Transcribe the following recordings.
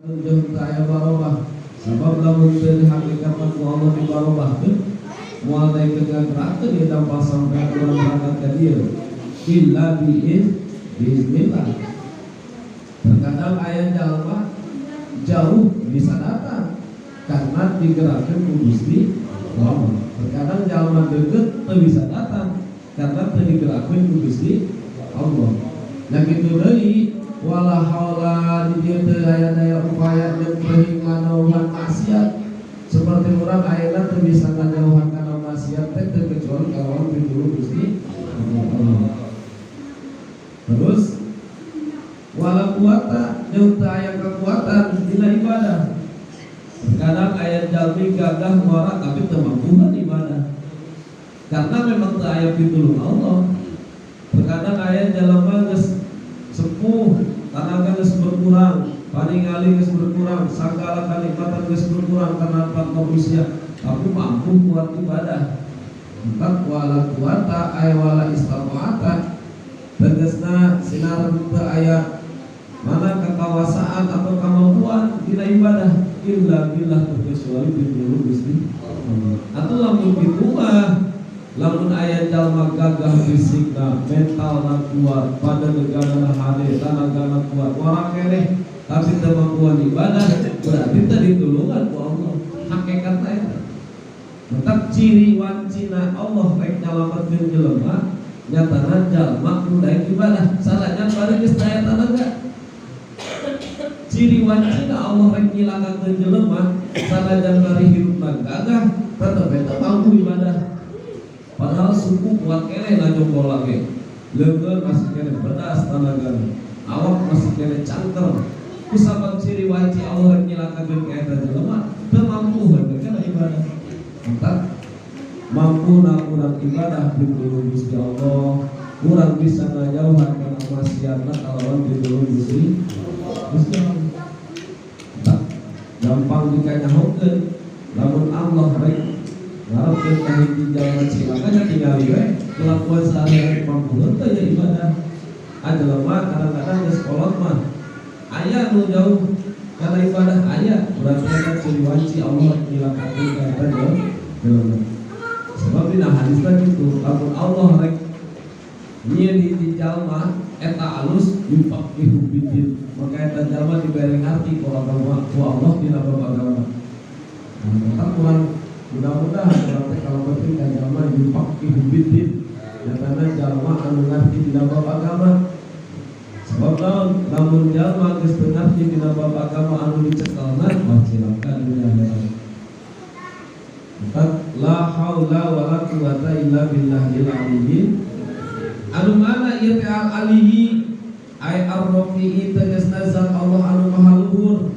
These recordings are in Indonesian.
Jeung aya barobah sabab lamun teu hakikatan ku Allah di barobahkeun moal daekeun ngagerakeun ieu dampak sampai urang berangkat ka dieu illa biiznillah. Terkadang aya jalma jauh bisa datang karena digerakkeun ku Gusti Allah. Terkadang jalma deukeut teu bisa datang karena teu digerakkeun ku Gusti Allah. Nah kitu deui wala haula di dieu teu aya daya upaya jeung teuing ngadauhan maksiat seperti urang ayeuna teu bisa ngadauhan kana maksiat teh teu kecuali kalawan pituluh Gusti Allah. Terus wala kuwata jeung teu aya kekuatan dina ibadah. Terkadang aya jalmi gagah ngora tapi teu mampu ibadah karena memang teu aya pitulung Allah. Terkadang aya jalma geus sepuh, tenaga geus berkurang, paningali geus berkurang, sagala kanikmatan geus berkurang karena faktor usia, tapi mampu kuat ibadah. Maka wala kuwata ay wala istataata, tegasna sinar teu aya mana kekawasaan atau kemampuan dina ibadah illa billah terkecuali pitulung Gusti Allah. Atuh lamun kitu mah lamun aya jalma gagah fisikna, mentalna kuat, pada negara hade, tanagana kuat, wara keneh tapi teu mampuan ibadah, berarti teu ditulungan ku Allah. Hakikatna eta. Tetap ciri wancina Allah rek nyalametkeun jelema, nyatana jalma kudu daek ibadah, sanajan bari geus daya tanaga. Ciri wancina Allah rek ngilangakeun jelema, sanajan bari hirupna gagah, tetep eta mampu ibadah. Padahal suku kuat kene ngajokol lagi, leungeun masih kene bedas tanagana, awak masih kene cangker. Kusabab ciri wanci Allah nyilakakeun ka eta jelema teu mampu heukeun ibadah. Mantap mampu urang ibadah pitulung Gusti Allah, urang bisa ngajauhan kana maksiatna kalawan pitulung Gusti Allah. Mantap gampang dikanyahokeun lamun Allah rek ngarepkeun ka hiji jalma cilaka tinggali we kelakuan sehari-hari mampu teu ya ibadah. Ajelema kadang-kadang geus kolot mah aya nu jauh kana ibadah aya, berarti eta ciri wanci Allah nyilakakeun ka eta jelema. Sebab dina hadis teh kitu, lamun Allah rek nyieun hiji jalma eta alus yufaqihu fiddin, maka eta jalma dibere ngarti ku Allah dina bab agama. Maka kurang mudah-mudahan berarti kalau penting kan jalma yufaqihu fiddin, nyatana jalma anu ngarti dina bab agama. Sebab lamun jalma geus teu ngarti dina bab agama anu dicekelna mah cilaka dunya akhirat. Maka la haula wala quwata illa billahil aliyyil. Anu mana ieu teh al-aliyyi ay ar-rafi'i tegasna zat Allah anu maha luhur.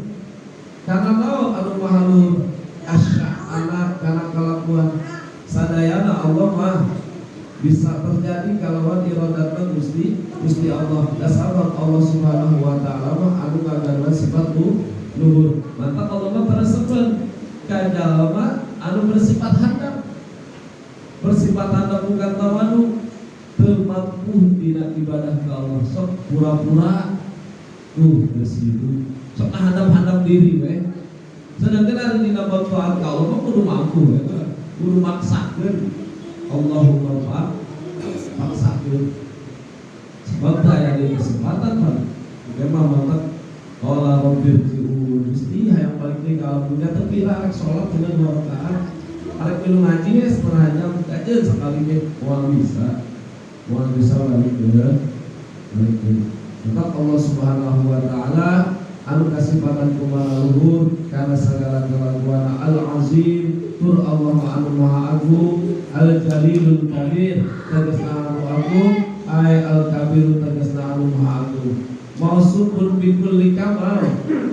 Karena naon anu maha luhur? Asya'ana kana kalakuan sadayana Allah mah bisa terjadi kalawan iradatna Gusti Allah. Dasabab Allah Subhanahu wa taala mah anu ngagana sifat luhur. Mantap Allah mah paresepeun ka jalma anu bersifat handap. Bersifat handap bukan tawadu, teu mampu dina ibadah ka Allah. Sok pura-pura geus hidup. Sok handap-handap diri we. Sedangkan ada dina bab taat ka Allah kudu mampu ya, kudu maksakeun Allahumma paksakeun. Sebab aya di kesempatan mah memang mantap qala rabbir ji'un Gusti hayang balik deui ka alam dunya teu pira rek salat cenah 2 rakaat arek milu ngaji we setengah jam kajeun sakali ge moal bisa balik deui. Tetap Allah Subhanahu wa taala anu kasifatan kumaha luhur karena segala kelakuan al-azim tur Allah anu maha agung al-jalilul kabir tegasna anu agung ay al-kabir tegasna anu maha agung mausufun bi kulli kamal.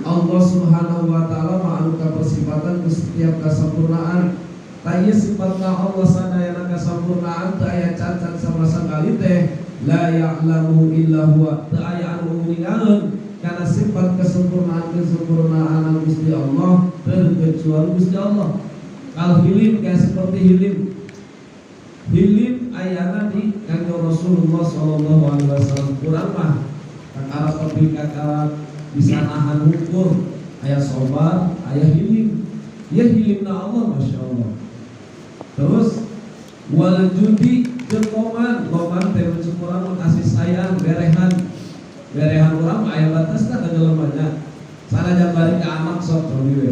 Allah Subhanahu wa taala mah anu kapersifatan ku setiap kasempurnaan. Taya sifatna Allah sadayana kasempurnaan teu aya cacat sama sakali teh la ya'lamu illa huwa, teu aya anu ningaleun karena sifat kesempurnaan Gusti Allah terkecuali Gusti Allah. Kalau hilim kayak seperti hilim ayana di kanjeng Rasulullah sallallahu alaihi wasallam kurang mah kakara topik kakara bisa nahan ukur aya sobar, aya hilim. Ya hilimna Allah Masya Allah. Terus wal judi jeung loman teh cukuran kasih sayang berehan urang aya batasna ka jelemanya. Sanajan bari ka anak sok cobi we.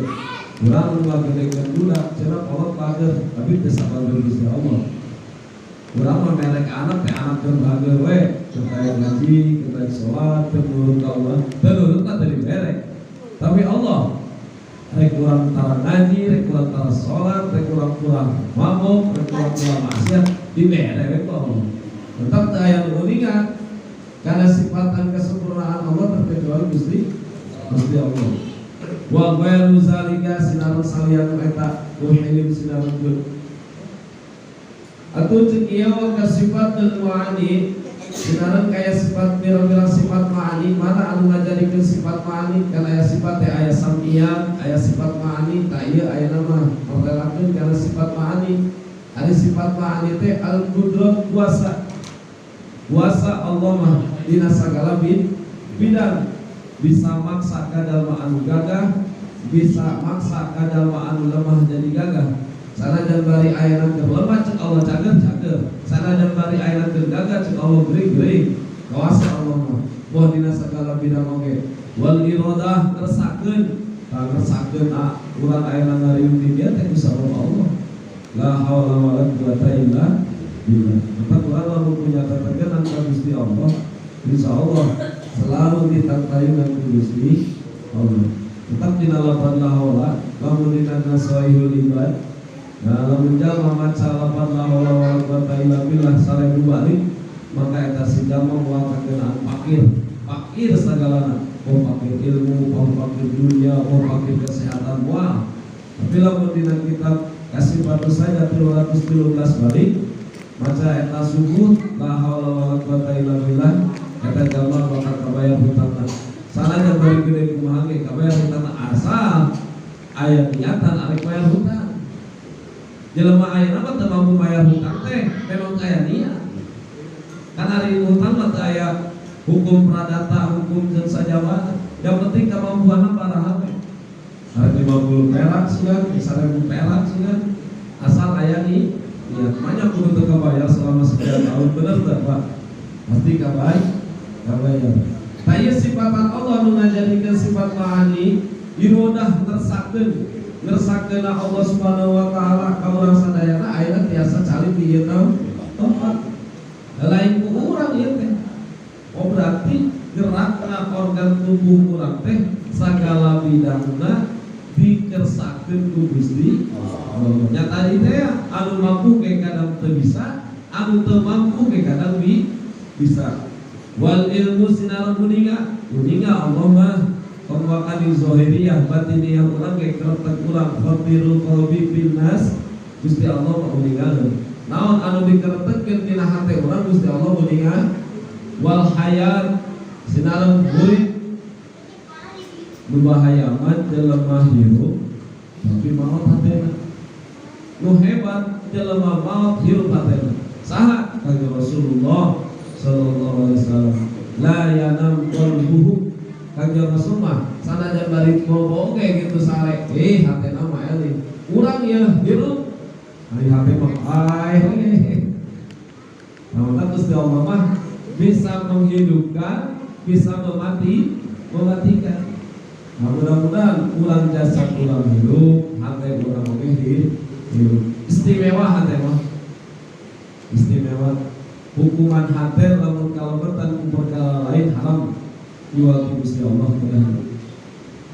Urang nu ngagedekeun budak cenah kolot pager tapi teu sabageun Gusti Allah. Urang mah merek anak teh anak keur bager we, supaya ngaji, kita salat, nurut ka Allah, teu nurut ka teu diberek. Tapi Allah rek urang tara ngaji, rek urang tara salat, rek urang mabok, rek urang maksiat diberek we ku Allah. Tetap teu aya nu uningan. Karena sifatan kesempurnaan Allah terkecuali Gusti Allah. Wa ghairu zalika sinaran salian eta hilim sinaran good. Atuh ceuk ieu ka sifat al-ma'ani sinaran kaya sifat pira-pira sifat ma'ani mana anu ngajadikeun sifat ma'ani kana aya sifat teh aya samiyah, aya sifat ma'ani ta ieu aya nama merelakeun kana sifat ma'ani. Ada sifat ma'ani teh al-qudrat kuasa Allah mah dina sagala bidang bisa maksa kadal anu gagah, bisa maksa kadal anu lemah jadi gagah. Sanajan bari ayeuna keur lemah cek Allah cager, sanajan bari ayeuna keur gagah cek Allah geuring. Kuasa Allah mah moh dina sagala bidang oge. Wal iradah ngersakeun urang ayeuna ngariung di dieu teh kusabab Allah. La haula wala quwata illa billah. Maka urang lamun punya tetegenan ka Gusti Allah, insyaallah selalu ditantayun dengan Gusti Allah. Tetap dina lapan lahola, lamun dina nasaihul ibad. Nah, lamun jalma maca lapan lahola wa quwata illa billah sare balik, maka eta si jalma moal kakenaan fakir sagalana. Oh fakir ilmu, oh fakir dunia, oh fakir kesehatan moal. Tapi lamun dina kitab kasih batu saja 313 balik, maca eta subuh la haula wala quwata illa billah. Eta jalma bakal kabayar hutangna. Sanajan bari gede kumaha ge kabayar hutangna asal aya niatan arek bayar hutang. Jelema ayeuna mah teu mampu bayar hutang teh memang aya niat. Kan ari hutang mah teu aya hukum pradata, hukum jeung sajabana. Yang penting kemampuanna paraha we. Arek 50 perak sugan, 1000 perak sugan. Asal aya niat. Banyak kudu teu kabayar selama sekian tahun bener teu Pak? Pasti kabayar. Taya sifatan Allah nu ngajadikeun sifat ma'ani irodah ngersakeun Allah Subhanahu wa taala ka urang sadayana ayeuna tiasa cari di ieu tempat. Lain ku urang ieu teh. Oh berarti gerakna organ tubuh urang teh sagala bidangna dikersakeun ku Gusti Allah. Nya tadi teh anu mampu ke kadang teu bisa, anu teu mampu ke kadang bisa. Wal ilmu sinar kuninga Allah mah pembakan di zohiriyah batiniyah ulang ke kertek ulang fatirul qalbi bin nas Gusti Allah mah uningan naon anu dikertekeun tina hate urang Gusti Allah uningan. Wal hayat sinar murid nu bahaya mah jelema hirup tapi maot hatena nu hebat jelema maot hirup hatena saha kangge Rasulullah sallallahu alaihi wasallam la yanam qalbuhu kanjeng Rasul mah sanajan bari bobo oge gitu sare hatena mah eling urang ya hirup ari hate mah oge nah Gusti Allah mah bisa menghidupkan bisa mematikan. Nah mudah-mudahan urang jasad urang hidup hate urang oge hidup istimewa hate mah istimewa. Hukuman hati lamun kalebatan perkara lain haram jual di Gusti Allah mudah.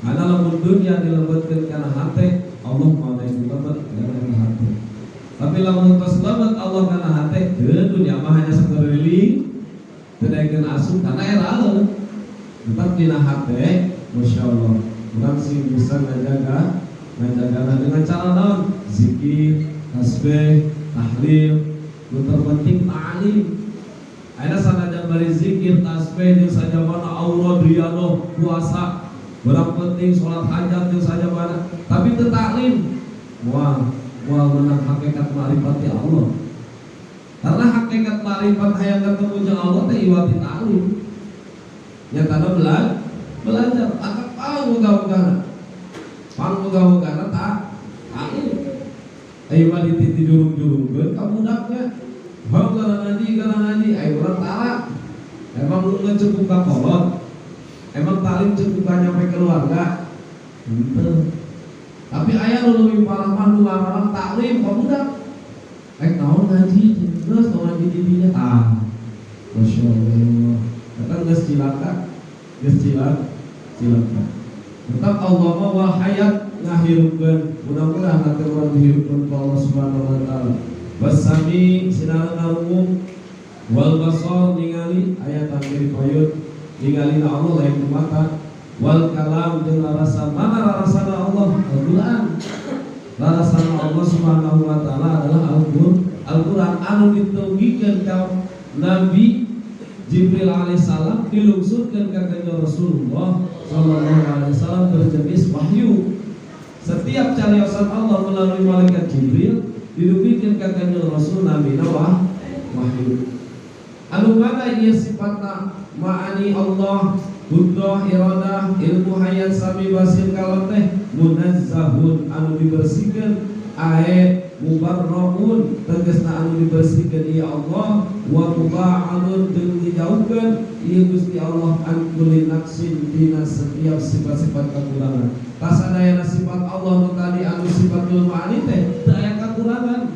Karena lamun dunia dilebetkeun kana hati Allah mau naik dilebet kana hati. Tapi lamun tos lebet Allah kana hati teu dunia mah hanya sakeuliling teu daekeun asup kana era tetap dina hati masyaallah. Urang sing bisa ngajaga dengan cara naon? Zikir, tasbih, tahlil. Nu terpenting ta'lim. Ayeuna sanajan bari zikir, tasbih jeung sajabana aura riyadhah, puasa, barang penting salat hajat jeung sajabana, tapi teu ta'lim. Moal menang hakikat ma'rifat Allah. Karena hakikat ma'rifat hayang ketemu jeung Allah teh iwati ta'lim. Nyatana belajar, angkat pang muga-muga. moga-moga tak ayo mah ditijurung-jurungkeun ka budaknya. Hang gara ngaji ayo urang talak. Emang lu cukup ka kolot. Emang talim cukup ka nyampe keluarga. Henteu. Tapi aya nu leuwih parah mah nu ngaran taklim ka budak. Naon ngaji terus ngaji di dinya masyaallah. Datang geus cilaka. Tetap Allah mah wal hayat ngahirupkeun. Mudah-mudahan nanti urang dihirupkeun ku Allah Subhanahu wa taala. Wasami sinara ngarungum wal basar ningali aya takdir payut ningali Allah lain mata wal kalam jeung rasa mana rasana Allah Al-Qur'an. Rasana Allah Subhanahu wa taala adalah Al-Qur'an anu ditungguikeun ka Nabi Jibril alaihissalam dilungsurkeun ka kanjeng Rasulullah sallallahu alaihi wasallam berjenis wahyu. Setiap cariosan Allah melalui malaikat Jibril didupikeun ka kanjeng Rasul Nabi wahyu. Anu mana ieu sifatna ma'ani Allah buddha iradah ilmu hayat sami basir kalam teh munazzahun anu dibersihkeun ae mubarraun tegasna anu dibersihkeun ieu Allah wa muba'alun jeung dijauhkeun ieu Gusti Allah an kulli naqsin dina setiap sifat-sifat kekurangan. Tasadayana sifat Allah nu tadi anu sifatul ma'ani teh teu aya kekurangan.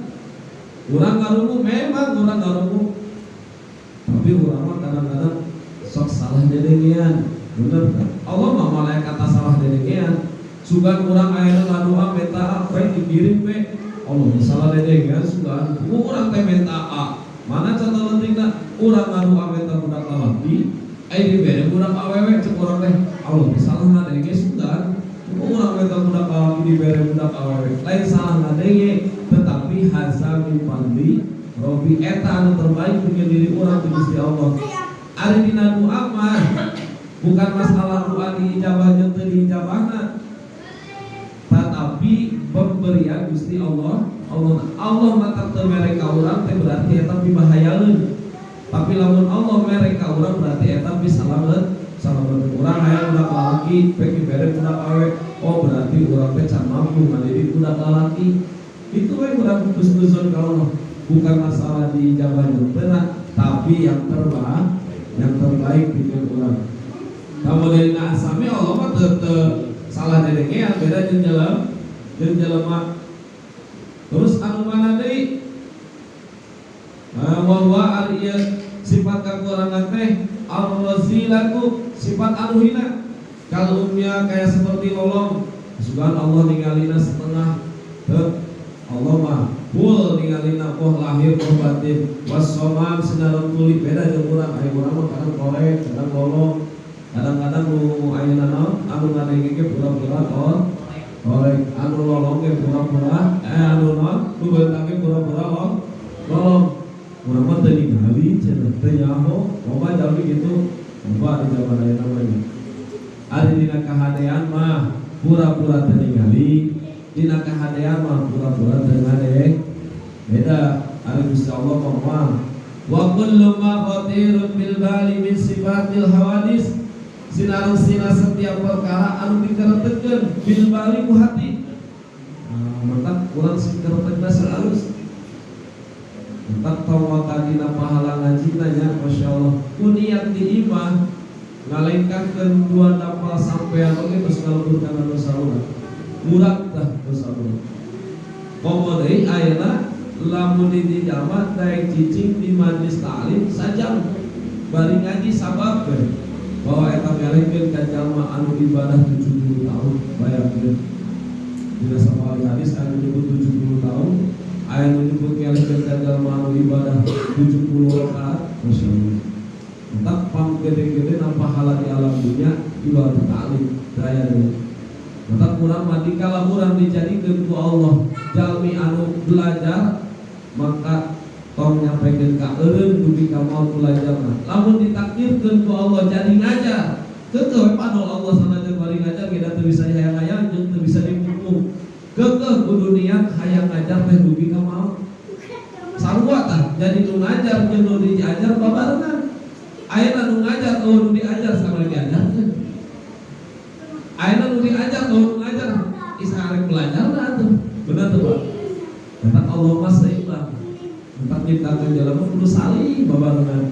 Urang ngarungu memang urang ngarungu. Tapi urang mah kadang-kadang sok salah dedengian. Bener kan? Allah mah malaikat salah dedengian. Sugan urang ayeuna ngadoa minta apa dikirim we. Allah salah dedengian sugan. Urang teh minta A. Mana contoh pentingna? Urang ngadoa minta budak lalaki, aya dibere budak awewe cek urang teh. Allah salah ngadenge sugan. Urang minta budak lalaki dibere budak awewe. Lain salah ngadenge, tetapi haza min fadli Robi eta anu terbaik punya diri orang di Gusti Allah. Ari dina doa mah bukan masalah doa diijabah jeung teu diijabahna, tetapi pemberian Gusti Allah. Allah mata teu mere ka urang teh berarti eta bibahayaeun. Tapi lamun Allah mere ka urang berarti eta bisalamet. Salamet urang aya budak lalaki pek dibere budak awewe. Oh berarti urang teh can mampu ngadidik budak lalaki. Itu we urang husnuzon ka Allah. Bukan masalah dijabah benar, tapi yang terbaik bikin orang. Kamu dari asami Allah mah tetep salah dedengean beda jeung jelema. Terus anu mana deui? Wa ariya sifat kakurangan teh ar-razilatu sifat anu hina. Kalumnya kayak seperti lolong. Sugan Allah ningalina setengah Allah mah full ningalina poh lahir poh batin wasomam sedalam kulit beda jeung urang. Aya urang mah kadang korek, kadang lolong, kadang-kadang nu ayeuna naon anu ngadenge ge pura-pura korek, anu lolong ge pura-pura anu naon nu beuntak ge pura-pura lolong. Urang mah teu ningali cenah teu nyaho, loba jalmi kitu. Loba di zaman ayeuna mah. Ari dina kahadean mah pura-pura teu ningali. Dina kahadean mah pura-pura teu ngadeng. Beda ari Gusti Allah ngomong wa kullu ma khatirun bil bali min sifatil hawadis sinarusina setiap perkara anu dikeretekeun bil bali ku hati. Mantap urang sing keretegna salus. Mantap tawakadina pahala ngajina nya masyaallah. Kuniat di imah ngalengkahkeun dua dapal sampean oge terus ngalebur kana dosa urang. Murah dah dosa urang. Komo deui ayeuna lamun di jamat daek cicing di majlis ta'lim sajam bari ngaji sabab bahwa eta melehkeun ka jalma anu ibadah 70 tahun bayangkeun. Dina sapal hadis anu nyebut 70 tahun aya nu nyebut melehkeun ka jalma anu ibadah 70 rakaat masyaallah. Entak pam gede-gede na pahala di alam dunia ibadah ta'lim daya deui. Tetap kurang mati kalau kurang dijadikan ku Allah jalmi anu belajar maka tong nyampaikan ka eureun dugi ka mau belajar. Lamun ditakdirkeun ku Allah jadi ngajar keukeuh panol Allah sanajan bari ngajar kita teu bisa hayang-hayang jeung teu bisa dimutung. Keukeuh kudu niat hayang ngajar teh dugi ka mau. Sarua tah jadi nu ngajar jeung nu diajar babarengan. Ayeuna nu ngajar nu diajar sama diajarkeun. Ayeuna nu diajar nu ngajar isa arek belajar na tuh. Benar tuh Pak. Tetap Allah mas seimbang. Tetap ciptakan jalan kudu saling babarengan.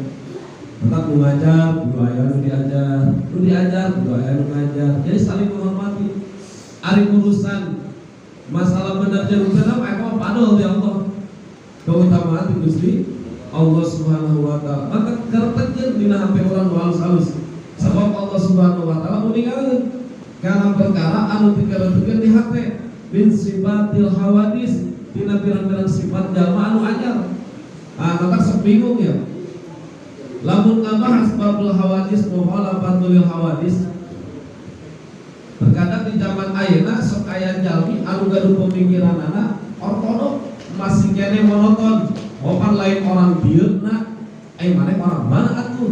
Tetap mengajar, kudu aya nu diajar, kudu aya nu ngajar. Jadi saling menghormati. Ari urusan masalah benar jeung benar apa padol di Allah. Keutamaan di Gusti Allah Subhanahu wa taala. Maka kertekeun dina hati orang halus-halus. Sebab Allah Subhanahu wa taala meninggalkeun karena perkara anu dikereutkeun di hati min sifatil hawadis dina pirang-pirang sifat jalma anu anyar. Maka sok bingung ya. Lamun ngabahas babul hawadis mukhalafatul hawadis. Terkadang di zaman ayeuna sok aya jalmi anu gaduh pemikiranana ortodok masih kene monoton. Opan lain orang bieuna, maneh orang mana atuh?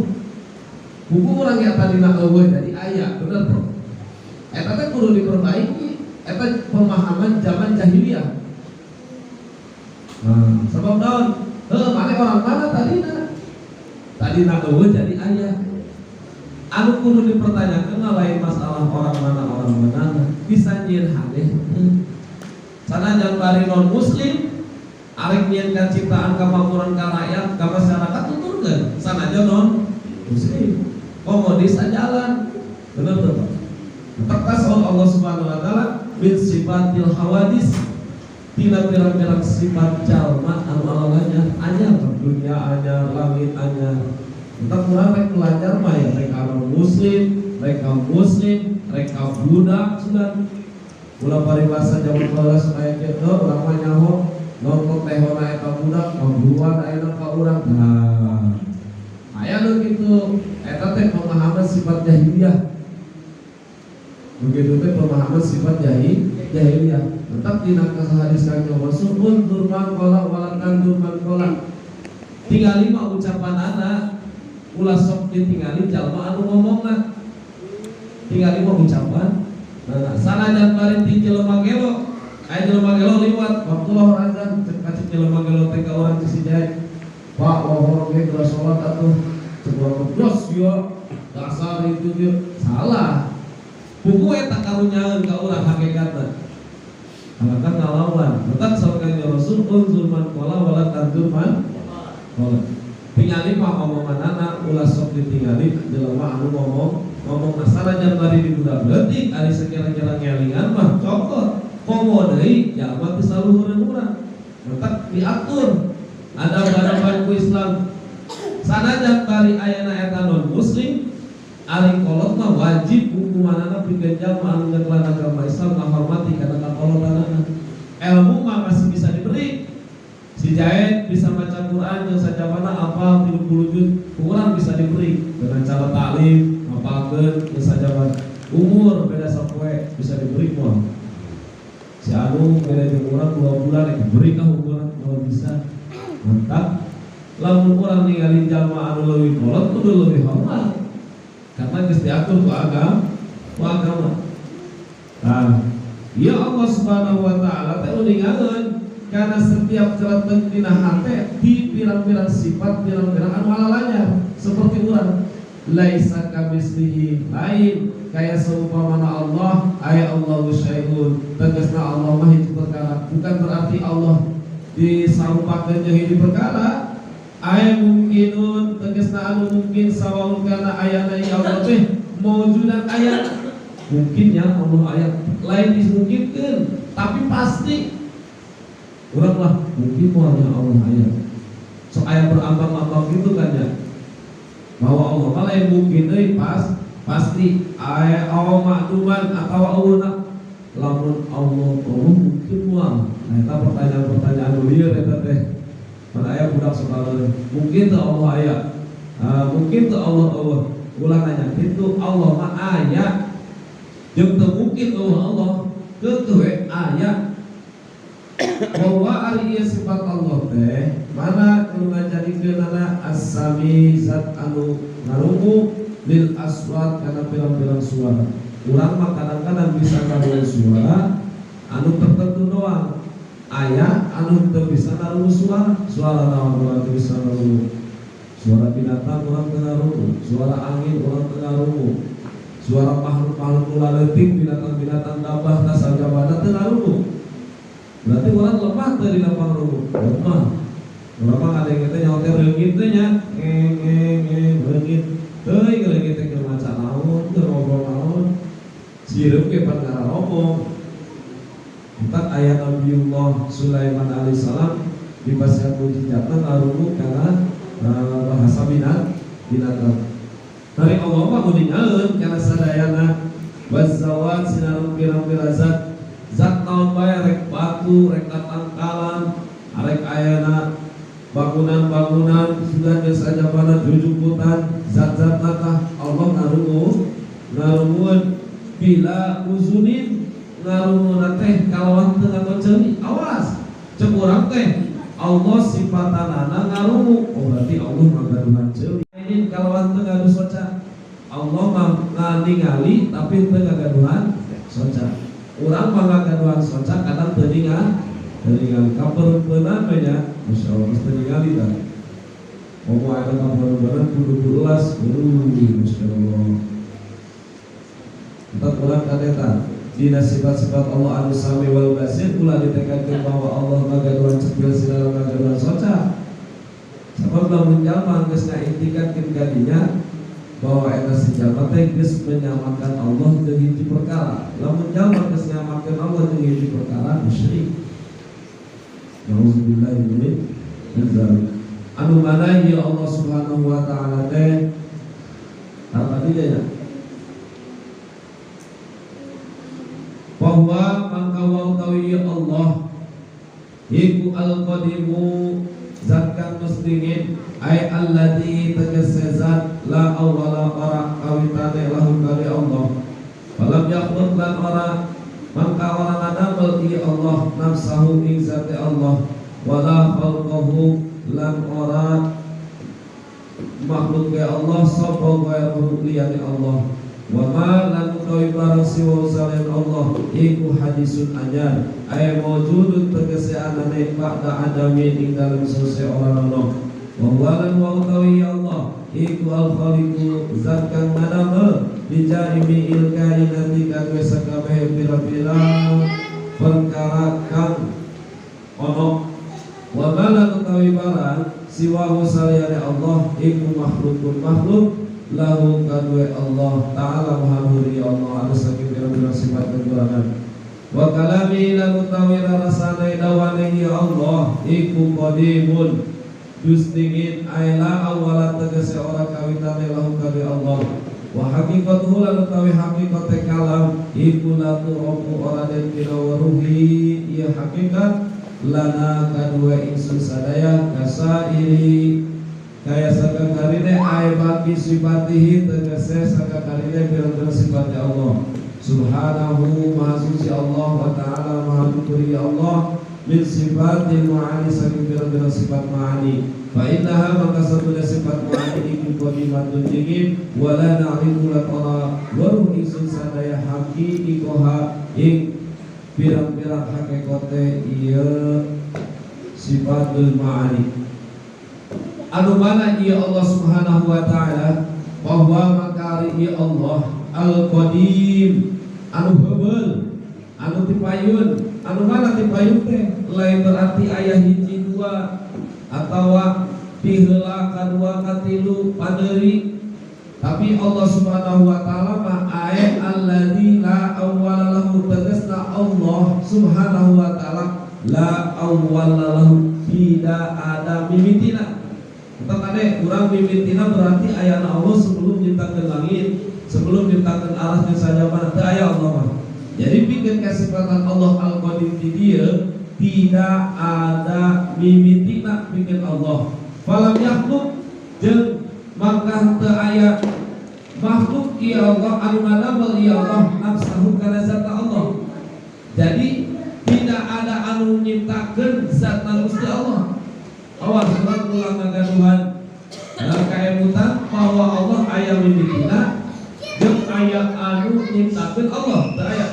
Buku urang ya tadina eueuh jadi aya, bener bro. Eta teh kudu diperbaiki, eta pemahaman zaman jahiliyah. Sebab naon? Maneh orang mana tadina? Tadina eueuh jadi aya. Anu kudu dipertanyakeun lain masalah orang mana bisa nyieun hadeh. Sanajan bari non muslim arek nyiankan ciptaan kamakmuran ka rakyat, ka masyarakat tuturkeun sanajan non muslim. Komodis ajalan. Bener tuh Pak. Tegas Allah Subhanahu wa taala min sifatil hawadis. Tina pirang-pirang sifat jalma anu alalanya anyar, dunia anyar, langit anyar. Entah kurang rek belajar mah ya rek muslim, rek budak sudah. Ulah paribasa jaman balas aya kieu urang mah nyaho nongkok tehona eta budak ngabruan ayeuna ka urang. Aya nu kitu eta teh pemahaman sifat jahiliyah. Begitu teh pemahaman sifat jahiliyah. Tetap dina hadis Kanjeng Rasul undur man qala wala tandur man qala. Tingali mah ucapan anak ulah sok ditingali jalma anu ngomongna. Tingali mah ucapan. Nah, sanajan bari ti jelema gelo, aya jelema gelo liwat waktu lohor azan cek kacik jelema gelo teh ka urang ci Sijae. Pak lohor ge geus salat atuh. Sebuah dos yo dasar itu dia salah. Buku eta karunyaeun ka urang hakikatna. Alakan ngalawan. Tetap sabekan Rasul unzur man qala wala tanzur man qala. Tingali mah omonganna ulah sok ditingali jelema anu ngomong masalah jan bari di budak leutik ari sekira-kira ngelingan mah cokot komo deui jalma teu saluhureun urang. Tetap diatur adab-adaban ku Islam. Sanajan bari ayana eta non muslim ari kolot mah wajib hukumanana pikeun jalma anu ngeukeun agama Islam ngahormati kana kakolotanana. Ilmu mah masih bisa diberi. Si Jaid bisa baca Quran yang sajabana apal 30 juz, kurang bisa diberi dengan cara taklim, apalkeun yang sajaban. Umur beda sapoe bisa diberi moal. Si anu beda jeung urang 2 bulan diberi ka ukuran kalau bisa. Mantap. Lamun urang ningali jalma anu leuwih kolot kudu leuwih hormat. Karena geus diatur ku agama. Nah, ya Allah Subhanahu wa taala teh uningaeun karena setiap cerat dina hate di pirang-pirang sifat pirang-pirang anu halalanya seperti urang laisa kamislihi lain kaya seumpamana Allah aya Allahu syai'un tegasna Allah mah hiji perkara bukan berarti Allah disarupakeun jeung hiji perkara aya mungkinun tegasna anu mungkin sawaun kana ayana ya Allah teh maujudan aya mungkinnya Allah aya lain dimungkinkeun tapi pasti urang lah mungkin moalnya Allah aya. So aya berambang-ambang gitu kan ya. Bahwa Allah malah yang mungkin deui pasti aya Allah makduman atawa auna lamun Allah mungkin moal. Nah eta pertanyaan lieur eta teh. Mun aya budak sakala mungkin teu Allah aya. Mungkin teu Allah ulah nanya kitu Allah mah aya. Jeung teu mungkin Allah teu aya. Bahwa ari sifat Allah teh mana anu ngajadikeunana as-sami zat anu ngarungu lil aswat kana pirang-pirang suara. Urang mah kadang-kadang bisa ngarungu suara anu tertentu doang. Aya anu teu bisa ngarungu suara naon urang teu bisa ngarungu. Suara binatang urang teu ngarungu, suara angin urang teu ngarungu. suara makhluk-makhluk ulah leutik binatang-binatang dabah tasal jabana teu ngarungu. Berarti orang lemah dari nama rumus lemah. Berapa ada yang kita nyawa reungit teh nya reungit teuing reungit teh keur maca naon keur ngobrol naon sieureum ge pan ngomong. Empat ayat Nabiullah Sulaiman alaihissalam di pasal mujizatna ngarungu kana bahasa binatang. Dari Allah mah kuningaeun kana sadayana wazawat sinareng pirang-pirang zat naon bae rek batu rek tatangkalan arek ayana bangunan-bangunan sudah geus ajabana jujukutan zat-zat tah Allah ngarungueun bila uzunin ngarungueun teh kalawan teu nganggo ceuli awas cek urang teh Allah sifatanana ngarungu oh berarti Allah ngagaduhan ceuli ini kalawan teu ngadu soca Allah mah ningali tapi teu ngagaduhan soca. Urang mangagaduhan soca kadang teu ningali kapereupeunana we nya masyaallah geus teu ningali tah. Momo aya kapereupeunana kudu las masyaallah. Empat ulang kadeta dina sifat-sifat Allah anu sami wal basir ulah ditekankeun bahwa Allah ngagaduhan cepil sinara ngagaduhan soca. Sabab lamun jalma geus ngaiktikadkeun kadinya bahwa eta si jalma teh geus menyamakan Allah jeung hiji perkara. Lamun jalma geus nyamakeun Allah jeung hiji perkara musyrik. Nauzubillahi min dzalik. Anu mana ya Allah Subhanahu wa taala teh apa dia ya? Bahwa mangka utawi Allah iku al-qadimu zat kang mustingin ay alladzi tegese zat la awwala ora kawitane lahu kali Allah falam yakhluq lan ora mangka ora ngadamel ieu Allah nafsahu ing zate Allah wala khalqahu lan ora makhluk ya Allah sapa ghairu liyane Allah wa ma lan utawi barang siwa selain Allah iku hadisun anyar ay mawjudun tegese anane ba'da adamin ing dalem sause ora ono wa walan wa utawi Allah iku al-khaliqu zat kang madamel bijarimi ilkainati kang wis sakabeh pira-pira perkara kang ono wa ma lan utawi barang siwa saliyane Allah iku makhlukun makhluk lahu kadwe Allah ta'ala mahamuri Allah ada saking bira-bira sifat kekurangan wa kalami lan utawi rasane dawane ya Allah iku qadimun dustingin aila awala tegese ora kawitane lahu kadwe Allah wa haqiqatuhu lan utawi haqiqate kalam iku latu opu ora den kira waruhi ya haqiqat lana kadwe ingsun sadaya kasairi kaya sakakarine ay baki sifatihi tegese sakakarine bira-bira sifatnya Allah subhanahu maha suci Allah wa ta'ala maha syukuri Allah min sifatil ma'ani saking bira-bira sifat ma'ani fa innaha maka satuna sifat ma'ani iku qadimatun dingin wala na'rifu lakala waruh ingsun sadaya haqiqoha ing bira-bira hakikote iya sifatul ma'ani anu mana ia Allah Subhanahu wa taala bahwa makari ia Allah al-qadim anu heubeul anu tipayun anu mana tipayun teh lain berarti aya hiji dua atawa diheula kadua katilu padeuri tapi Allah Subhanahu wa taala mah aya alladzi la awwala lahu tegasna Allah Subhanahu wa taala la awwala lahu tidak ada mimitina. Tadi kurang mimitina berarti ayana Allah sebelum menciptakan langit, sebelum menciptakan arah dan sajaban itu ayat Allah. Jadi bikin kesifatan Allah al-qadim di dia tidak ada mimitina bikin Allah. Falam yakhluk jeung maka teu aya makhluk ya Allah anu ngadamel ya Allah nafsahu kana zat Allah. Jadi tidak ada anu nyiptakeun zat Gusti Allah. Awas surat ulang ngagaduhan kaemutan bahwa Allah aya mimitina jeung aya anu nyiptakeun Allah teu aya.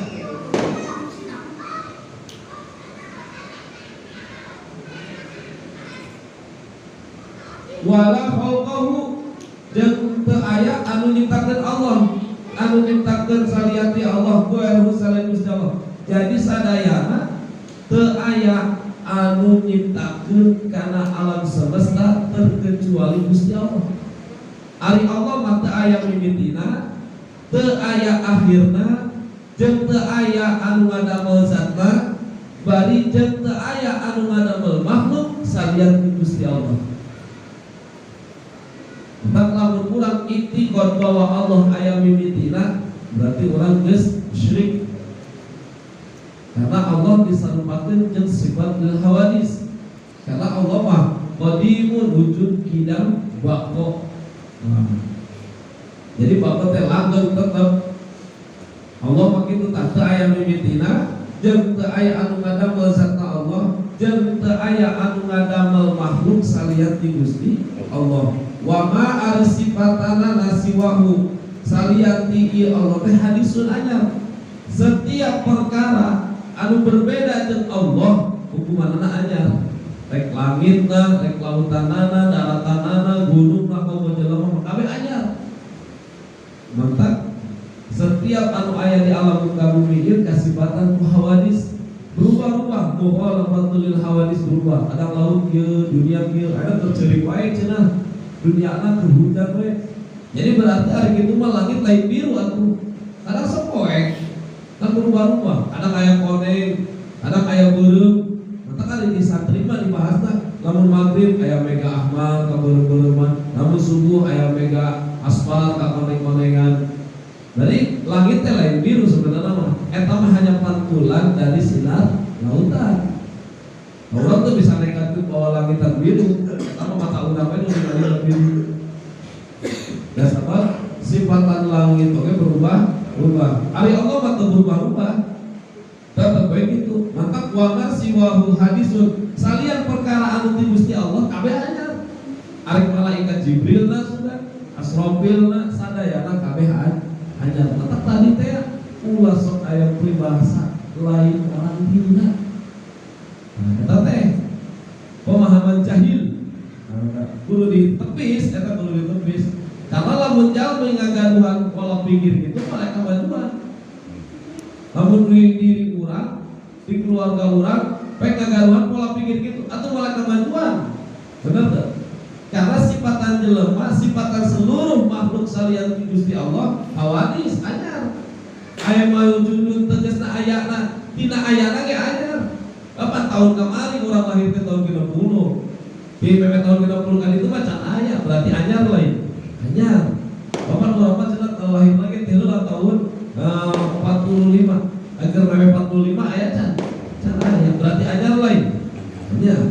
Wala fauqahu jeung teu aya anu nyiptakeun Allah anu nyiptakeun saliyati Allah ghairu selain Gusti Allah. Jadi sadayana teu aya anu nyiptakeun kana alam semesta terkecuali Gusti Allah. Ari Allah mah teu aya mimitina, teu aya akhirna, jeung teu aya anu ngadamel zatna, bari jeung teu aya anu ngadamel makhluk saliyati Gusti Allah. Maka lamun urang iktikad bahwa Allah aya mimitina, berarti urang geus musyrik. Karena Allah disarupakeun jeung sifat hawadis. Karena Allah mah qadimun wujud kidam baqo. Jadi baqo teh langgeng tetep. Allah mah kitu tah teu aya mimitina, jeung teu aya anu ngadamel zatna Allah, jeung teu aya anu ngadamel makhluk saliyati Gusti Allah. Wa ma arsifatana nasiwahu saliyati Allah teh hadisun anyar. Setiap perkara anu berbeda jeung Allah hukumanana anyar. Rek langitna, rek lautanana, daratanana, gunungna, komo jelema kabeh anyar. Mantap. Setiap anu aya di alam muka bumi ieu kasifatan hawadis berubah-ubah, mukhalafatul hawadis berubah. Ada laut ieu, dunia ieu, ada tercerik wae cenah. Duniana keur hujan we. Jadi berarti hari kitu mah langit lain biru atuh. Kadang sepoek. Kan berubah-ubah, ada kayak koneng, ada kayak beureum. Mata kan di santri mah dibahasna, lamun maghrib aya mega ahmar ka beureum-beureum, lamun subuh aya mega aspal ka koneng-konengan. Jadi langit teh lain biru sebenarnya mah. Eta mah hanya pantulan dari sinar lautan. Orang tuh bisa nekat bahwa langitan biru, eta mah mata urang we nu langit biru. Dan apa? Sifatan langit oke berubah. Ari Allah mah teu berubah-ubah. Tetep bae kitu. Maka wa siwahu hadisun. Salian perkara anu ti Gusti Allah kabeh anyar. Ari malaikat Jibrilna sudah, Asrofilna sadayana kabeh anyar. Tetep tadi teh ulah sok aya pribahasa lain orang dina. Nah, eta teh pemahaman jahil. Kudu ditepis, eta kudu ditepis. Karena lamun jalmi ngagaduhan pola pikir gitu malah kemajuan. Lamun di diri urang, di keluarga urang, pek ngagaduhan pola pikir gitu atau malah kemajuan. Bener tuh? Karena sifatan jelema, sifatan seluruh makhluk salian Gusti Allah hawadis anyar. Aya mawujudun tegasna ayana, tina ayana ge anyar. 8 tahun kemarin urang lahir ke tahun 60. Di tahun 60 kan itu macan aya, berarti anyar lain. Anyar. Bapak ulama cenah lahir lagi tilulah tahun 45. Agar mewe 45 aya can aya, berarti anyar lain. Anyar.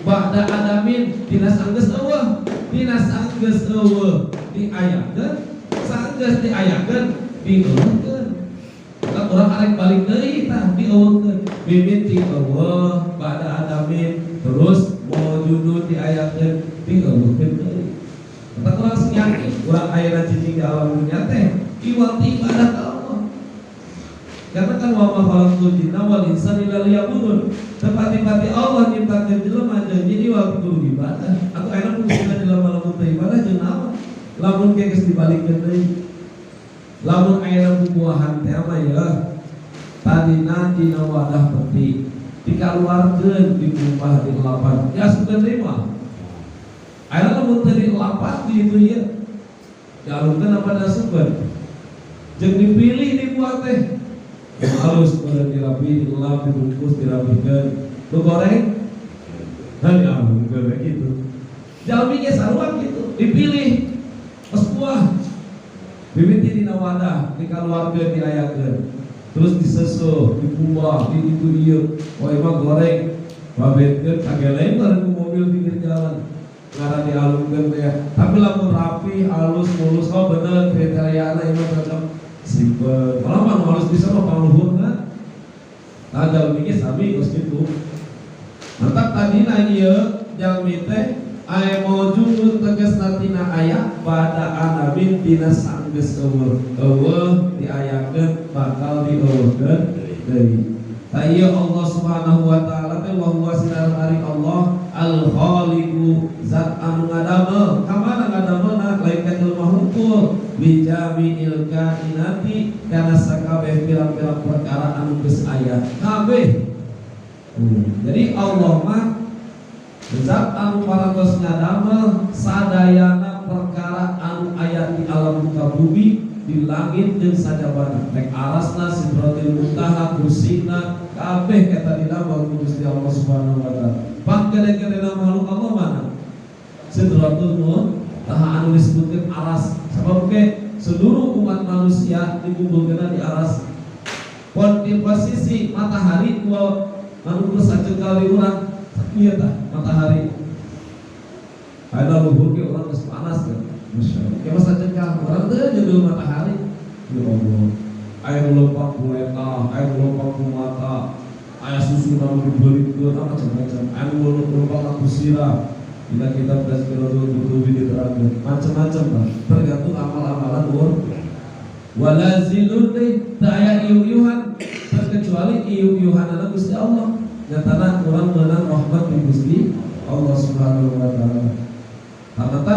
Ba'da adamin dina sanggeus eueuh, dina sanggeus eueuh diayakeun, sanggeus diayakeun dieueuhkeun. Maka urang arek balik deui tah dieueuhkeun. Mimiti eueuh ba'da adamin terus mawjudun diayakeun dieueuhkeun deui. Maka urang sing yakin urang aya cicing di alam dunya teh iwati ibadah ka Allah. Karena kan wa ma khalaqtul jinna wal insana illa liya'budun. Tepati-pati Allah nyiptakeun jelema jadi wa kudu ibadah. Atau enak kudu jelema lamun teu ibadah jeung naon? Lamun ge geus dibalikeun deui. Lamun aya bubuahan teh mah ya tadina dina wadah peti dikaluarkeun dikumpah di lapan. Ya sudah terima. Aya lamun teu dilapat di itu ieu. Dialungkeun apa da sumber. Jeung dipilih dibuat teh halus dirapi, dilap, dibungkus, dirapihkan. Lu goreng, dan diambil kayak gitu. Jalmi ge sarua gitu, dipilih, pas buah, bibiti dina wadah, dikaluarkeun, diayakeun, terus disesuh, dikumbah, di itu ieu. Oh emang goreng, babetkeun kagak lain bareng ku mobil pinggir jalan. Karena dialungkeun teh, tapi lamun rapi, halus, mulus, oh bener kriteriana emang cocok. Simpel, malah harus bisa mah paluhur kan? Nah jalmi ge sami geus kitu. Mantap tadi na ieu jalmi teh aya mawjudun tegasna tina aya pada anamin dina sanggeus eueuh diayakeun bakal dieueuhkeun deui. Ta ieu Allah Subhanahu wa taala teh wa huwa sinar ari Allah al-khaliqu zat anu ngadamel. Kamana ngadamelna lain ka jelema hungkul bijami'il pirang-pirang perkara anu geus aya kabeh. Jadi Allah mah zat anu parantos ngadamel sadayana perkara anu aya di alam muka bumi, di langit jeung sajabana, rek arasna, sidratil muntaha, kursina, kabeh eta didamel ku Gusti Allah Subhanahu wa taala. Panggede-gedena makhluk Allah mana? Sidratul muntaha anu disebutkeun aras. Sabab ke seluruh umat manusia dikumpulkeun di aras. Pon di posisi matahari dua anu geus saceukal di urang sakieu tah matahari. Ada luhur ke urang geus panas kan. Masyaallah. Ya masa cekal urang teh jeung matahari. Ya Allah. Aya lompat ku eta, aya lompat ku mata, aya susu nu dibeureutkeun macam-macam. Aya lompat ku sirah. Bila kita tazkiratul qutubi diterangkan macam-macam lah, tergantung amal-amalan walazilun teh daya iu-iuhan terkecuali iu-iuhanana Gusti Allah. Nyatana urang meunang rahmat di Gusti Allah Subhanahu wa taala. Karena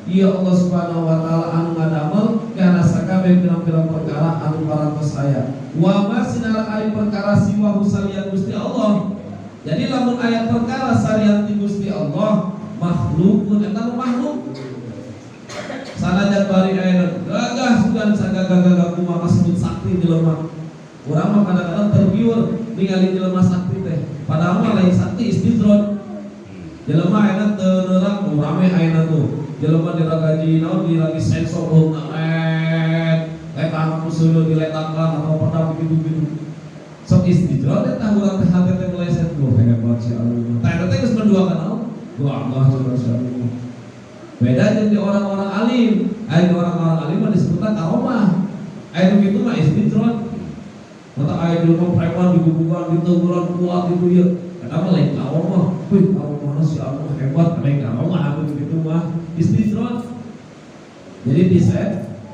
ieu Allah Subhanahu wa taala anu ngadamel kana sakabeh pirang-pirang perkara anu parantos aya. Wa ma sinara ari perkara siwa salian Gusti Allah. Jadi lamun aya perkara salian di Gusti Allah makhlukun eta makhluk sanajan bari aya gagah sugan sagagah kumaha sebut sakti jelema. Urang mah kadang-kadang tergiur ningali jelema sakti teh, padahal mah lain sakti istidrot. Jelema ayeuna teu neurang rame ayeuna tuh. Jelema diragaji naon diragi sensor hungna kayak anak musuh diletakkan atau pernah begitu-begitu. Sok istidrot eta urang teh hate teh meleset loh hebat si Allah. Tah eta teh geus menduakan naon? Doa Allah subhanahu. Beda dengan orang-orang alim. Aya orang-orang alim mah disebutna karomah. Aya nu kitu mah istidrot. Mata aya jelema preman diguguran diteuguran kuat itu ya. Eta mah lain karomah. Wih, karomah si Allah hebat, lain karomah anu kitu mah istidrot. Jadi di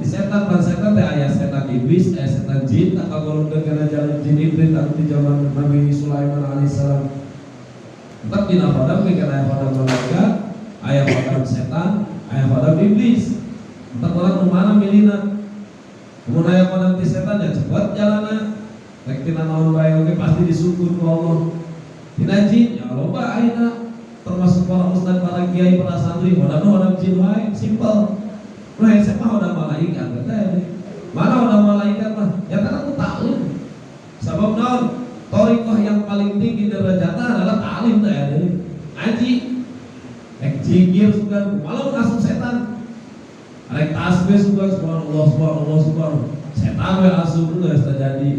setan ban setan teh aya setan iblis, aya setan jin, tak kagolongkeun kana jalan jin iblis anu di zaman Nabi Sulaiman alaihissalam. Tetap dina padam ke kana padam malaikat, aya padam setan, aya padam iblis. Tetap orang mana milihna. Mun aya padam ti setan ya cepet jalanna. Rek tina naon bae oge pasti disukur ku Allah. Tina jin ya loba ayeuna termasuk para ustaz, para kiai, para santri, padam jin wae simpel. Nah, saya mah udah malaikat teh. Mana udah malaikat mah? Ya kan aku taklim. Sabab naon? Thariqah yang paling tinggi derajatnya adalah ta'lim teh ya. Ngaji. Ek zikir sugan malah asup setan. Rek tasbih sugan subhanallah subhanallah subhanallah. Setan we asup geus terjadi.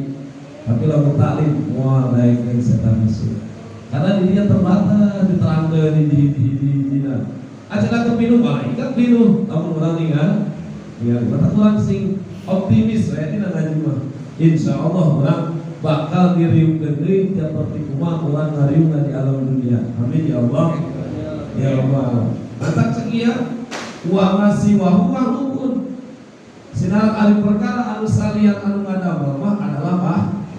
Tapi lamun ta'lim wah naik setan masuk. Karena dirinya terbatas diterangkeun di acara kepinuh malaikat pinuh, namun orang tinggal ya mata tulang sing optimis saya tidak ngaji mah. Insya Allah orang bakal diriungkeun deui seperti kumaha orang ngariung di alam dunia. Amin ya Allah. Ya Allah. Antak sekian wa masih wa huwa rukun. Sinar alif perkara anu salian anu ngadamel mah adalah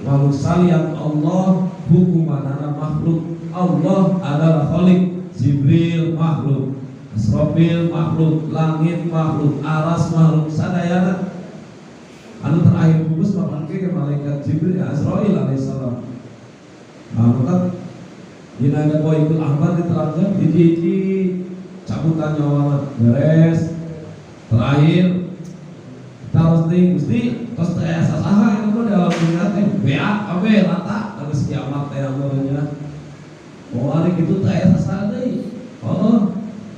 makhluk salian Allah, hukumanana makhluk. Allah adalah khaliq, Jibril makhluk, Asrafil makhluk, langit makhluk, aras makhluk, sadayana. Anu terakhir bungkus mapake ke malaikat Jibril ya Azrail alaihissalam. Maka dina ada Qaidul Ahmad diterangkan di cabutan nyawa beres. Terakhir kita harus Gusti tos teh sasaha itu mah dalam dunia teh beak abe rata geus kiamat teh amurnya. Oh hari kitu teh sasaha deui. Oh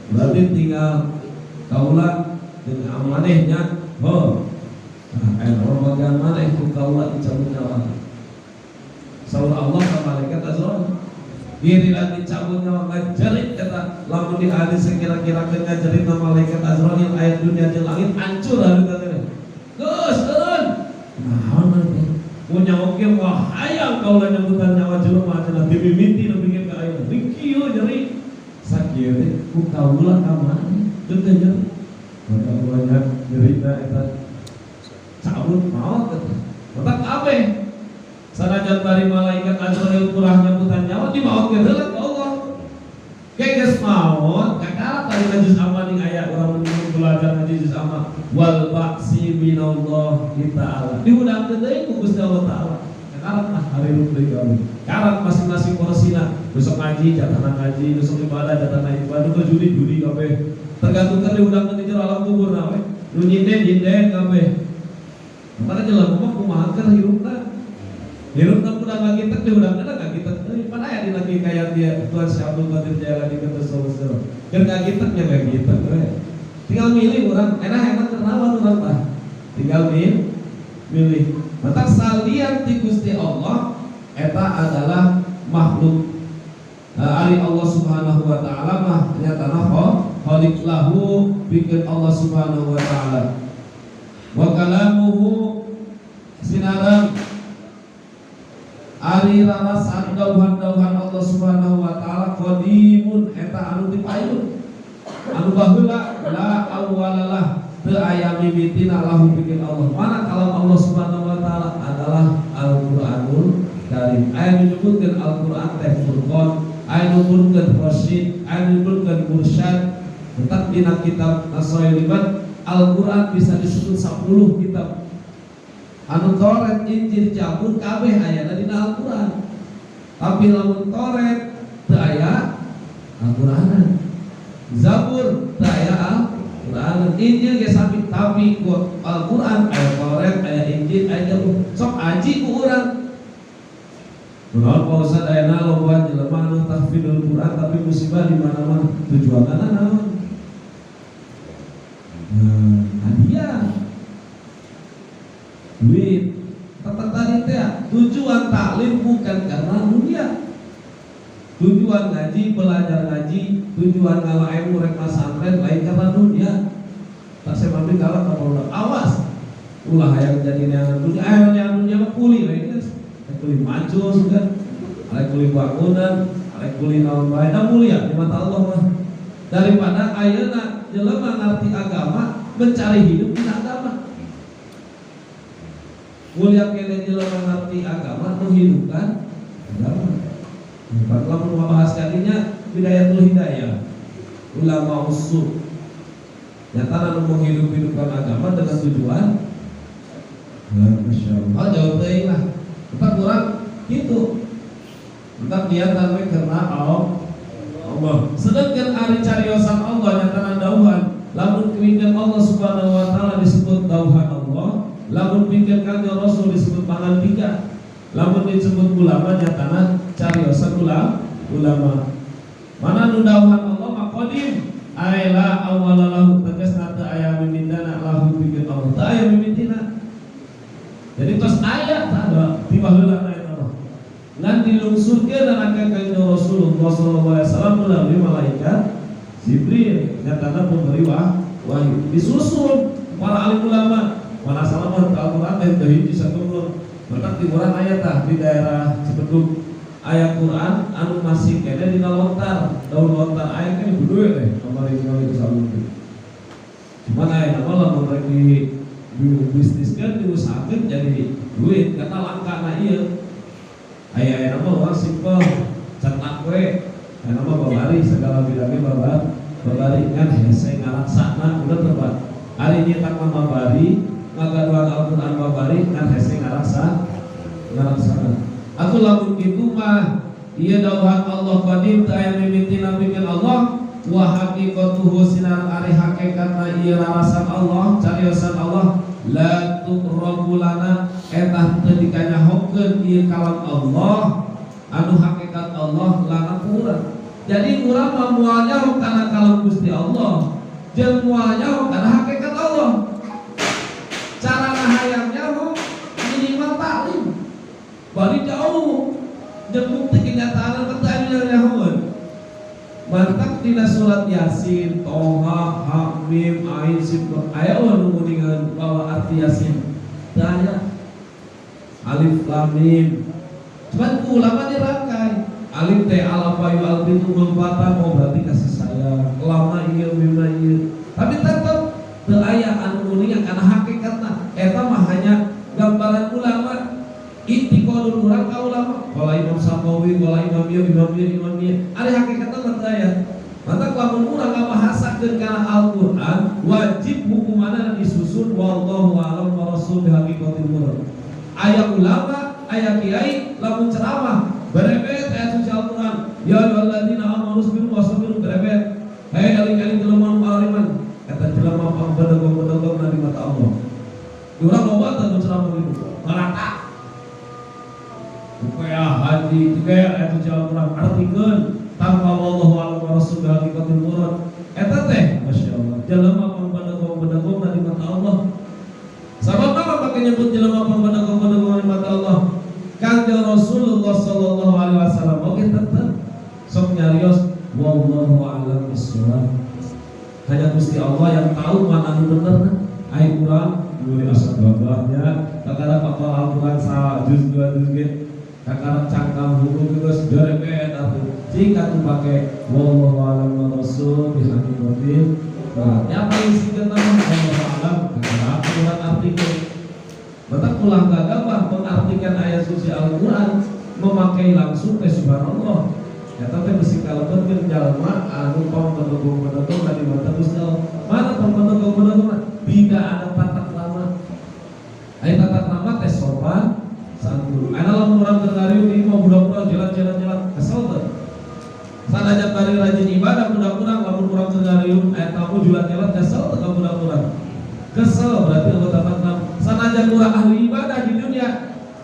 berarti tinggal kaulah dengan amanehnya. Oh, orang bagian mana itu kaulah dicabut nyawa. Saur Allah ke malaikat Azrail. Dirilah dicabut nyawa ngajerit kata. Lamun di hadis sekira-kira ngajerit nama malaikat Azrail ayat dunia jeung langit hancur hari tadi. Geus turun. Nah, nanti punya oke wah hayang kaulah nyambutan nyawa jelema cenah dimimiti nu bikin ka ayeuna. Rikieu nyeri. Sakit, ku kaulah kamana, dekenya, maka banyak derita eta cabut maut eta. Otak kabeh. Sanajan bari malaikat Azrail kurang nyambutan nyawa di maut ge heula ka Allah. Geus maot kakak tadi najis ama ning aya urang belajar najis ama wal ba'si minallah ta'ala. Diudangkeun deui ku Gusti Allah taala. Kakak mah hari nu deui gawe. Karat masing-masing porosina. Besok ngaji jatahna ngaji, besok ibadah jatahna ibadah, nu judi kabeh. Tergantung keur diudangkeun di jero alam kubur na we. Nu nyinden kabeh. Maka jelema mah kumaha keur hirupna. Hirupna kudu ngagitek diudangkeun ngagitek deui. Pan aya dina kieu kaya dia Tuan Syekh Abdul Qadir Jailani kata saudara. Keur ngagiteknya ngagitek we. Tinggal milih urang, enak ternawan urang tah. Tinggal milih. Mata salian ti Gusti Allah eta adalah makhluk ari Allah Subhanahu wa taala mah nyatana khaliq lahu bikin Allah Subhanahu wa taala. Wa kalamuhu sinaran ari rarasan dauhan-dauhan Allah Subhanahu wa taala qadimun eta anu dipayun anu baheula la awwalalah teu aya mimitina lahu bikin Allah. Mana kalam Allah Subhanahu wa taala adalah Al-Qur'anul Karim. Aya menyebutkeun Al-Qur'an teh Furqan, aya menyebutkeun Rasyid, aya menyebutkeun Mursyad. Tetap dina kitab As-Sailibat Al-Qur'an bisa disebut 10 kitab. Anu Taurat, Injil, Zabur kabeh ayana dina Al-Qur'an. Tapi lamun Taurat teu aya Al-Qur'anan. Zabur teu aya Al-Qur'anan. Injil ge sami tapi ku Al-Qur'an aya Taurat, aya Injil, aya Zabur. Sok aji ku urang. Kunaon Pak Ustaz ayana loba jelema anu tahfidzul Qur'an tapi musibah di mana-mana. Tujuanna naon? Hadiah. Duit. Tetap tadi teh tujuan taklim bukan karena dunia. Tujuan ngaji, belajar ngaji, tujuan ngala ilmu rek pesantren lain karena dunia. Tak semampi kalah kalau awas. Ulah hayang jadi neangan dunia, yang dunia mah kuli we geus. Kuli maju sudah. Arek kuli bangunan, arek kuli naon bae, mulia di mata Allah mah. Daripada ayeuna jelema ngarti agama, mencari hidup di agama. Mulia kene jelema ngarti agama menghidupkan agama. Bakal membahas kalinya bidayatul hidayah. Ulama usul. Nyata nu menghidup-hidupkan agama dengan tujuan. Masya Allah. Jauh teuing lah. Tetap kurang gitu. Tetap niatan we karena Allah. Sedangkan ari cariosan Allah nyata dauhan. Lamun kepingin Allah Subhanahu wa taala disebut dauhan Allah. Lamun pikir kanjeng Rasul disebut pangandikan. Lamun disebut ulama nyatana cariosan ulama. Mana nu dauhan Allah maqadim aila awwalalahu tegasna teu aya mimindana lahu pikir Allah. Teu aya mimindina. Jadi tos aya tah ada di baheula aya Allah. Ngan dilungsurkeun kana kanjeng Rasulullah sallallahu alaihi wasallam melalui malaikat Jibril nyatana pemberi wahyu. Disusul para alim ulama mana salaman ke Al-Qur'an teh hiji sakumur. Maka di urang aya tah di daerah Cipedug aya Quran anu masih kene dina lontar. Daun lontar aya kan gede teh kamari-kamari salun. Cuman aya nama lamun rek di bisniskeun diusahakeun jadi duit karena langkana ieu. Aya nama orang simpel cetak we. Aya nama babari segala bidangnya babari kan hese ngaraksana udah tepat. Ari nyetak babari ngagaduhan Al-Qur'an babari kan hese ngaraksana. Aku lamun kitu mah ieu dauhan Allah qadim teu aya mimitina bikin Allah wa haqiqatuhu sinar ari hakikatna ieu larasan Allah cariosan Allah la tuqrabu lana eta teu dikanyahokeun ieu kalam Allah anu hakikat Allah lana urang. Jadi urang mah moal nyaho kana kalam Gusti Allah jeung moal nyaho kana hakikat Allah. Cara hayang nyaho minimal taklim. Bari jauh jeung bukti kenyataan pertanyaan nyahoeun. Mantap dina surat Yasin, Toha, Hamim, Ain, Sifat. Aya nu nguningan bahwa arti Yasin. Tanya Alif Lam Mim. Cuman ku ulama dirangkai. Alif teh alafayu albitu mempata mau berarti kasih sayang. Lama ieu mimna ieu. Tapi tetep teu aya anu nguningan kana hakikatna. Eta mah hanya gambaran ulama. Inti sepadun urang ka ulama, qala Imam Syafi'i, qala Imam Ieu, ari hakikatna mah teu aya. Mata lamun urang ngabahasakeun kana Al-Qur'an, wajib hukumanna disusun wallahu a'lam wa rasul bihaqiqatil murad. Aya ulama, aya kiai lamun ceramah berebet ayat suci Al-Qur'an, ya ayyuhalladzina amanu sabiru wasabiru berebet. Hei aling-aling jelema nu aliman, kata jelema pambedegong-bedegong di mata Allah. Urang loba teu ceramah gitu. Malata. Upaya haji juga ayat suci Al-Qur'an artikeun tanpa wallahu a'lam wa rasul bihaqiqatil murad. Eta teh masyaallah jelema pambedegong-bedegong di mata Allah. Sabab apa pakai nyebut jelema pambedegong-bedegong di mata Allah? Kanjeng Rasulullah sallallahu alaihi wasallam oge tetep sok nyarios wallahu a'lam bissawab. Hanya Gusti Allah yang tahu mana nu bener. Ai urang mulai asal babahnya kakara kapal Al-Qur'an sa juz 2 juz ge kakara cangkang huruf geus derebet atuh. Jika tu pakai wallahu a'lam wa rasul bihaqiqatil. Nah, yang paling singkat nama wallahu a'lam kakara Al-Qur'an artikel. Mata pulang gagabah mengartikan ayat suci Al-Qur'an memakai langsung ke subhanallah. Ya tapi mesti kalebetkeun jalma anu pambedegong-bedegong dari mata Gusti Allah. Mana pambedegong-bedegong? Tidak ada tata krama. Aya tata krama teh sopan santun. Ana lamun urang teu ngariung ieu mah budak-budak jalan-jalan kesel teh. Sanajan bari rajin ibadah budak-budak lamun urang teu ngariung aya tamu jalan-jalan kesel teh ka budak-budak. Kesel berarti Allah tata krama. Sanajan urang ahli ibadah di dunia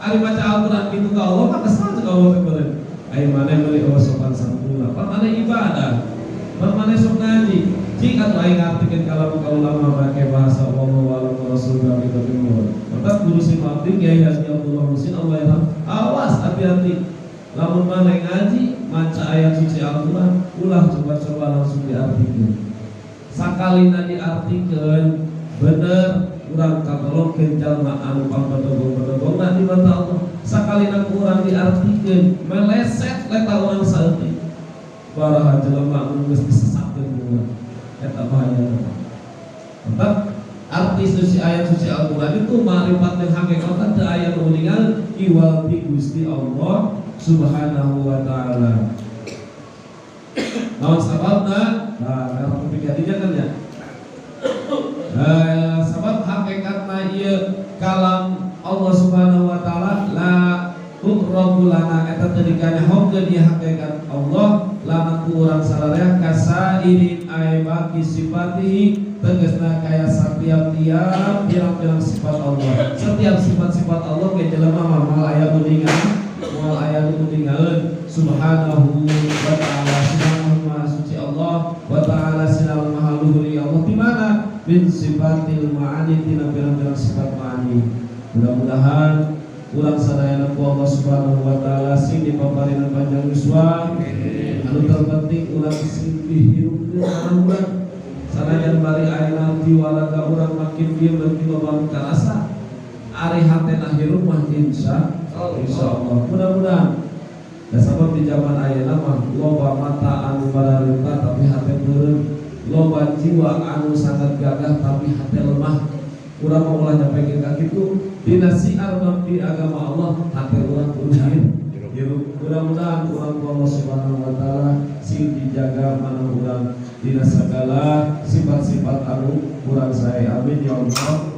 ari maca Al-Qur'an kitu ka Allah mah kesel ka Allah teh. Ayo mana beli Allah sopan santun, mana ibadah, mana sok ngaji. Jika tu aing ngartikeun kalau ulama pakai bahasa wallahu a'lam wa rasul bihaqiqatil murad. Maka guru si mabdi Kiai Haji Abdullah Musin Allah yarham. Awas hati-hati. Lamun mana ngaji maca ayat suci Al-Qur'an, ulah coba-coba langsung diartikeun. Sakalina diartikeun bener urang katolongkeun jalma anu pambedegong-bedegong di mata Allah. Sakalina urang diartikeun meleset leta urang saeutik. Baraha jelema anu geus disesatkeun urang. Eta bahaya. Tetap arti suci ayat suci Al-Qur'an itu ma'rifat yang hakikat teu aya nu ningal iwal ti Gusti Allah Subhanahu wa taala. Naon sababna? Nah, kalau pikirnya kan ya. Sebab hakikatna ieu kalam Allah Subhanahu wa taala la tuqrabu lana eta teh dikanyahongkeun ieu hakikat Allah lana kurang sararea kasairin aibati sifatihi tegasna kaya setiap-tiap pirang-pirang sifat Allah. Setiap sifat-sifat Allah ge jelema mah moal aya nuningaeun subhanahu wa ta'ala subhanahu maha suci Allah wa ta'ala sinal maha luhuri Allah di mana min sifatil ma'ani tina pirang-pirang sifat ma'ani. Mudah-mudahan ulang sadayana ku Allah Subhanahu wa taala sing dipaparinan panjang yuswa. Anu terpenting ulang sing dihirupkeun urang. Sanajan bari ayeuna diwalaga urang makin dieu beuki loba karasa. Ari hatena hirup mah insyaallah. Mudah-mudahan. Da sabab di zaman ayeuna mah loba mata anu bararita tapi hate beureum. Loba jiwa anu sangat gagah tapi hati lemah. Urang mau ulah nyampe ka kitu dina siar di agama Allah hati urang kudu hirup. Mudah-mudahan urang ku Allah Subhanahu wa taala sing dijaga mana urang dina sagala sifat-sifat anu urang sae. Amin ya Allah.